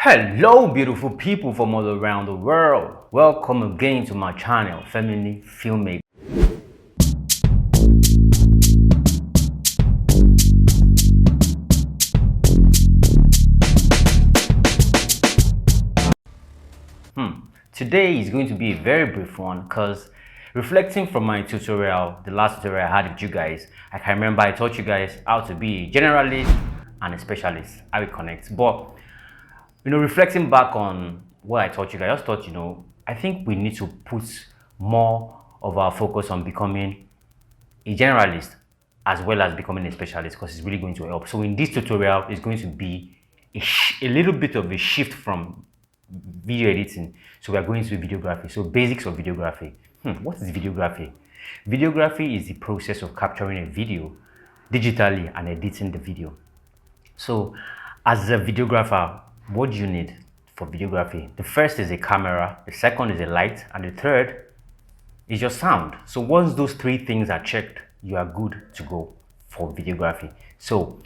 Hello beautiful people from all around the world. Welcome again to my channel, Feminine Filmmaker. Today is going to be a very brief one because reflecting from my tutorial, the last tutorial I had with you guys, I can remember I taught you guys how to be a generalist and a specialist, how it connects. But reflecting back on what I taught you guys, I just thought, I think we need to put more of our focus on becoming a generalist as well as becoming a specialist because it's really going to help. So in this tutorial, it's going to be a little bit of a shift from video editing. So we are going to videography. So basics of videography. What is videography? Videography is the process of capturing a video digitally and editing the video. So as a videographer, what do you need for videography? The first is a camera, the second is a light, and the third is your sound. So once those three things are checked, you are good to go for videography. So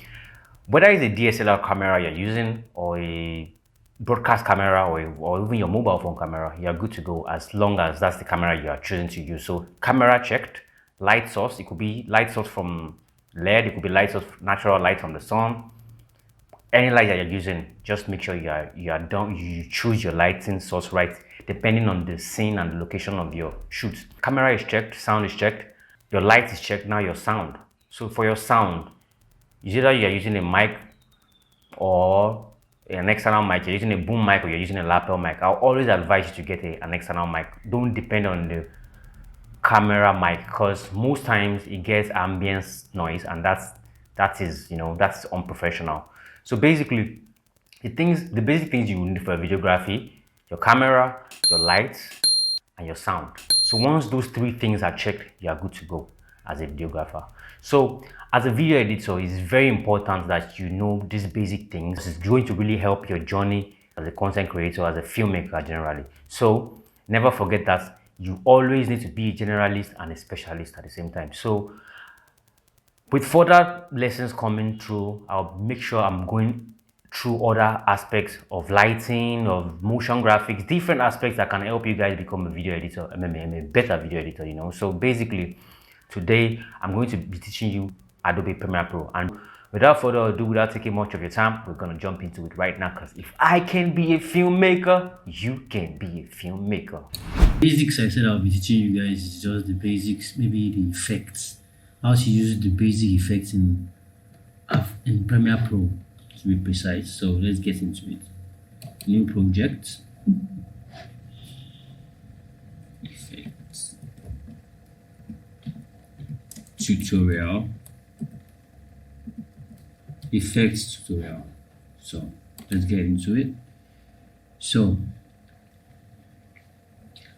whether it's a DSLR camera you're using or a broadcast camera or even your mobile phone camera, you're good to go as long as that's the camera you are choosing to use. So camera checked, light source, it could be light source from LED, it could be light source, natural light from the sun. Any light that you're using, just make sure you choose your lighting source right, depending on the scene and the location of your shoot. Camera is checked, sound is checked, your light is checked, now your sound. So for your sound, either you're using a mic or an external mic, you're using a boom mic or you're using a lapel mic. I'll always advise you to get an external mic. Don't depend on the camera mic because most times it gets ambient noise and that's unprofessional. So basically, the basic things you need for videography: your camera, your lights, and your sound. So once those three things are checked, you are good to go as a videographer. So as a video editor, it's very important that you know these basic things. It's going to really help your journey as a content creator, as a filmmaker generally. So never forget that you always need to be a generalist and a specialist at the same time. So with further lessons coming through, I'll make sure I'm going through other aspects of lighting, of motion graphics, different aspects that can help you guys become a video editor, a better video editor, So basically, today I'm going to be teaching you Adobe Premiere Pro. And without further ado, without taking much of your time, we're going to jump into it right now because if I can be a filmmaker, you can be a filmmaker. Basics I said I'll be teaching you guys is just the basics, maybe the effects. How to use the basic effects in Premiere Pro to be precise. So let's get into it. New project, effects, tutorial, effects tutorial. So let's get into it. So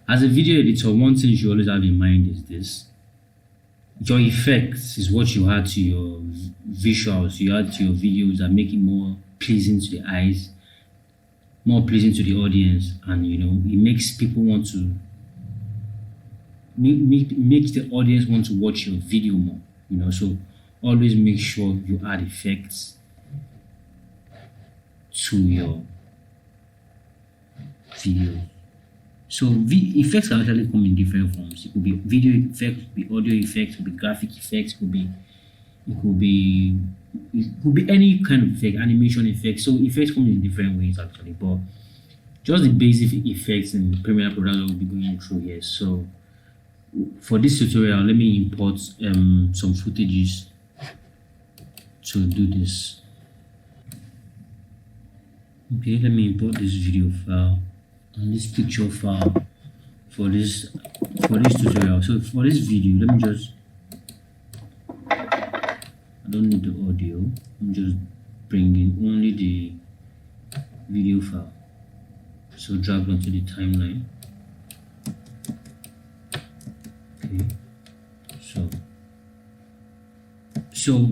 as a video editor, one thing you always have in mind is this: your effects is what you add to your visuals, you add to your videos that make it more pleasing to the eyes, more pleasing to the audience, and it makes people want to makes the audience want to watch your video more. So always make sure you add effects to your video. So effects can actually come in different forms. It could be video effects, it could be audio effects, it could be graphic effects, it could be any kind of effect, animation effects. So effects come in different ways actually, but just the basic effects in Premiere Pro that we'll be going through here. So for this tutorial, let me import some footages to do this. Okay, let me import this video file and this picture file for this tutorial. So for this video, let me I don't need the audio, I'm just bringing only the video file. So drag onto the timeline. Okay, so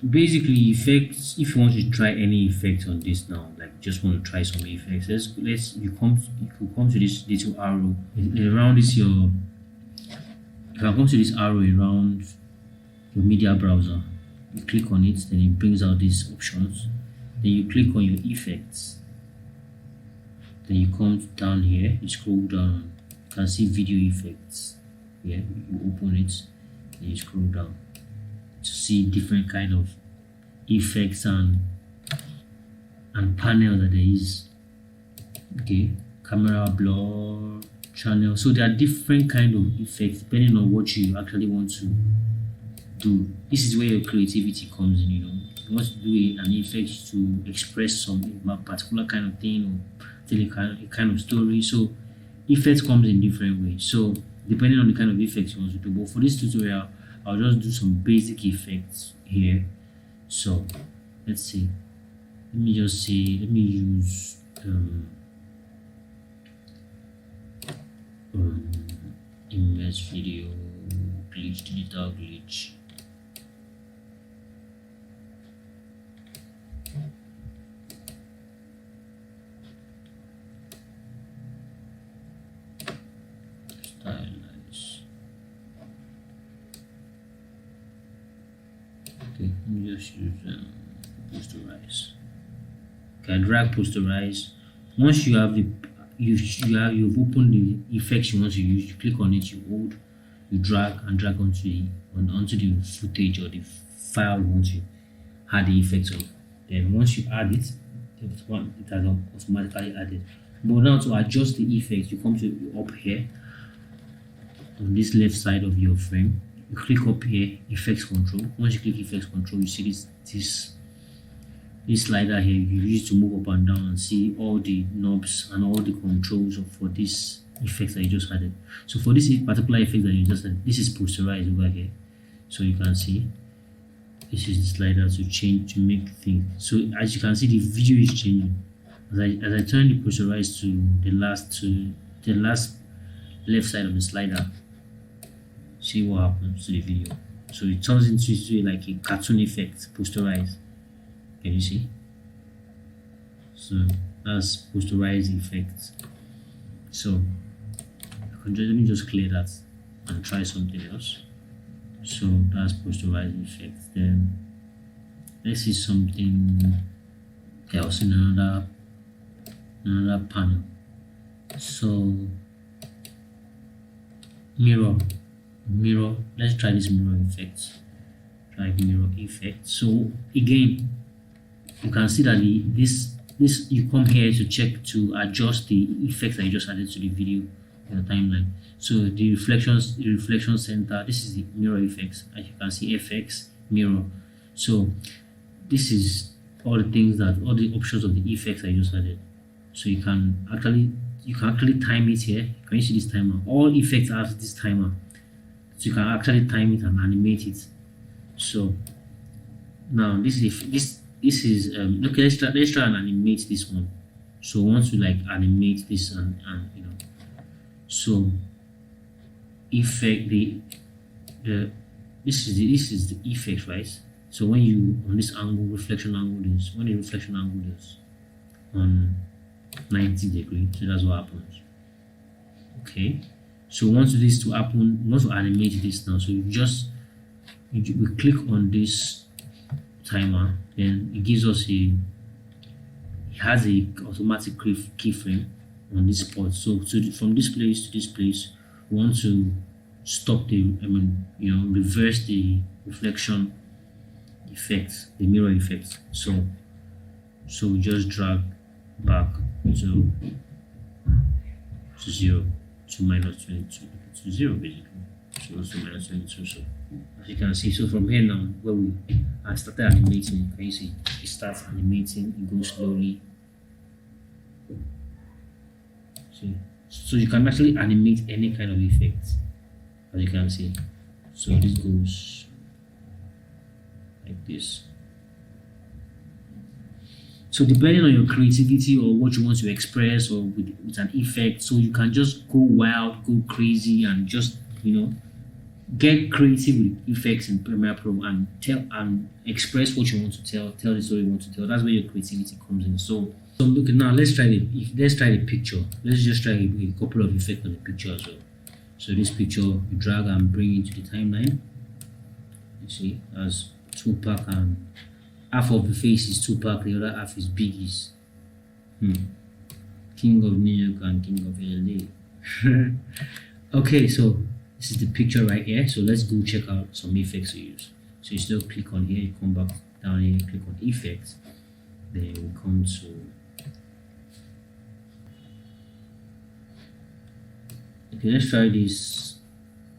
basically effects, if you want to try any effect on this now, like just want to try some effects, you could come to this little arrow around this you can come to this arrow around your media browser. You click on it, then it brings out these options, then you click on your effects. Then you come down here, you scroll down, you can see video effects. Yeah, you open it, then you scroll down to see different kind of effects and panel that there is. Okay, camera, blur, channel. So there are different kind of effects depending on what you actually want to do. This is where your creativity comes in. You want to do an effect to express some particular kind of thing or tell a kind of story. So effects comes in different ways. So depending on the kind of effects you want to do. But for this tutorial, I'll just do some basic effects here. So let's see. Let me just say, let me use image video glitch, digital glitch. Stylize. Okay, let me just use posterize. Okay, drag posterize. Once you have you've opened the effects you want to use, you click on it, you hold, you drag onto the footage or the file you want to add the effects on. Then once you add it, it has automatically added. But now to adjust the effects, you come to up here on this left side of your frame. You click up here, effects control. Once you click effects control, you see this slider here. You use to move up and down and see all the knobs and all the controls for this effects that you just added. So for this particular effect that you just added, this is posterized over here. So you can see this is the slider to make things. So as you can see, the video is changing. As I turn the posterize to the last left side of the slider, see what happens to the video. So it turns into like a cartoon effect, posterize. Can you see? So that's posterized effect. So let me just clear that and try something else. So that's posterized effect. Then let's see something else in another panel. So mirror. Let's try this mirror effect. Try mirror effect. So again, you can see that this you come here to check to adjust the effects that you just added to the video in the timeline. So the reflection center, this is the mirror effects. As you can see, FX mirror. So this is all the options of the effects that you just added. So you can actually time it here. Can you see this timer? All effects have this timer, so you can actually time it and animate it. So now this is okay. Let's try and animate this one. So once we like animate this and so effect this is the effect, right? So when you on this angle, reflection angle is when the reflection angle is on 90 degrees, so that's what happens. Okay, so once this to happen, we want to animate this now. So we click on this timer, then it gives us it has a automatic keyframe on this spot. So from this place to this place, we want to stop reverse the reflection effects, the mirror effects. So we just drag back to 0 to minus 22 to 0 basically. So also minus 22. So as you can see, so from here now where I started animating, can you see it starts animating, it goes slowly. See, so you can actually animate any kind of effect, as you can see. So this goes like this. So depending on your creativity or what you want to express or with an effect, so you can just go wild, go crazy, and just get creative with effects in Premiere Pro and tell and express what you want to tell the story you want to tell. That's where your creativity comes in. So look, now let's try the picture. Let's just try a couple of effects on the picture as well. So this picture, you drag and bring it to the timeline. You see, as Tupac, and half of the face is Tupac, the other half is Biggie's. King of New York and King of LA. Okay, so this is the picture right here. So let's go check out some effects we use. So you still click on here, you come back down here, click on effects, then we come to, okay, let's try this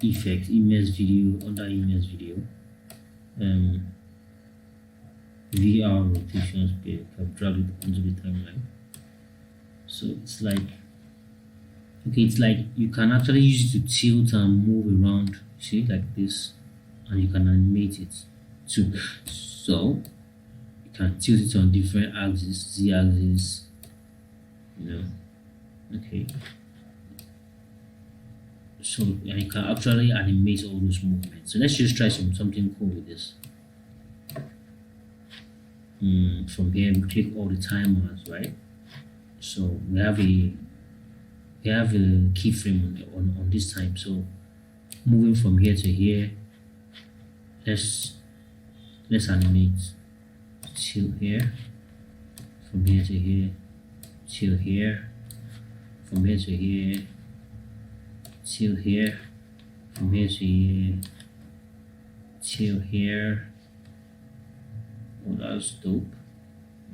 effect, image video, under image video, VR rotation speed. I've dragged it onto the timeline. So it's like, okay, it's like you can actually use it to tilt and move around, see, like this, and you can animate it too. So you can tilt it on different axes, z-axis, you know. Okay, so and you can actually animate all those movements. So let's just try something cool with this. From here we click all the timers, right? So we have a keyframe on this time. So moving from here to here, let's animate till here, from here to here, till here, from here to here, till here, from here to here, till here. Oh, that's dope,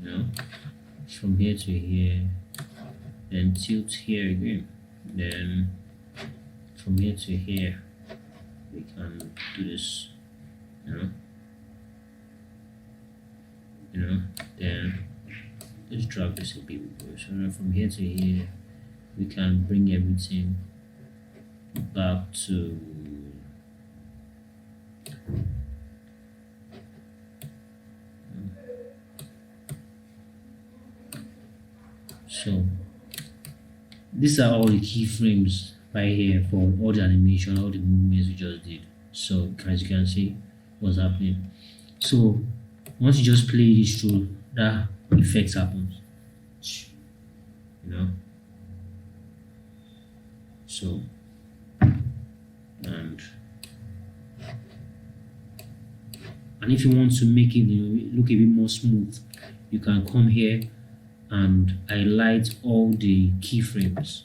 you know. From here to here, then tilt here again, then from here to here we can do this, you know, then let's drag this a bit more. So now from here to here we can bring everything back to so these are all the keyframes right here for all the animation, all the movements we just did. So as you can see what's happening. So once you just play this through, that effect happens, you know. So and if you want to make it, you know, look a bit more smooth, you can come here and highlight all the keyframes.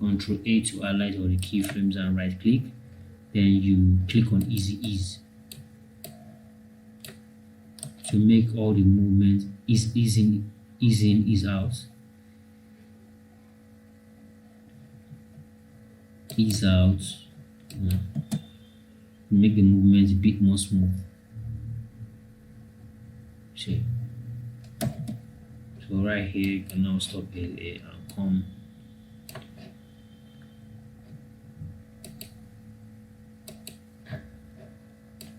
Ctrl A to highlight all the keyframes and right click. Then you click on Easy Ease to make all the movements ease in, ease out. Ease out. You know, make the movements a bit more smooth. See. So right here you can now stop LA and come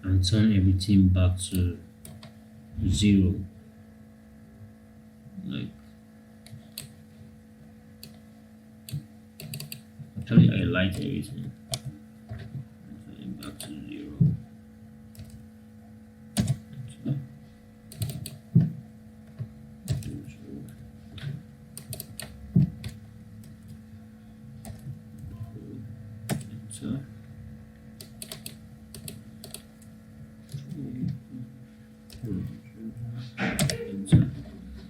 and turn everything back to 0. Like actually I highlight everything. Turn it back to 0.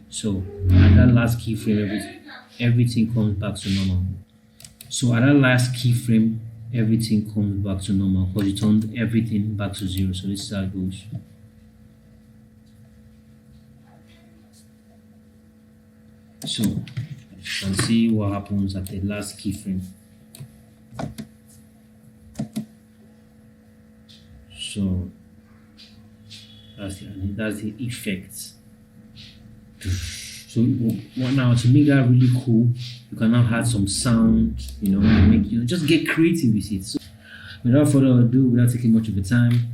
So at that last keyframe, everything comes back to normal. So at that last keyframe, everything comes back to normal because you turned everything back to 0. So this is how it goes. So you can see what happens at the last keyframe. So that's the effects. So now to make that really cool, you can now add some sound, you know, just get creative with it. So without further ado, without taking much of your time,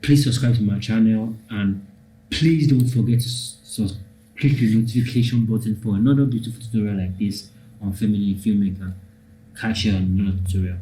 please subscribe to my channel and please don't forget to click the notification button for another beautiful tutorial like this on Feminine Filmmaker. Catch you on another tutorial.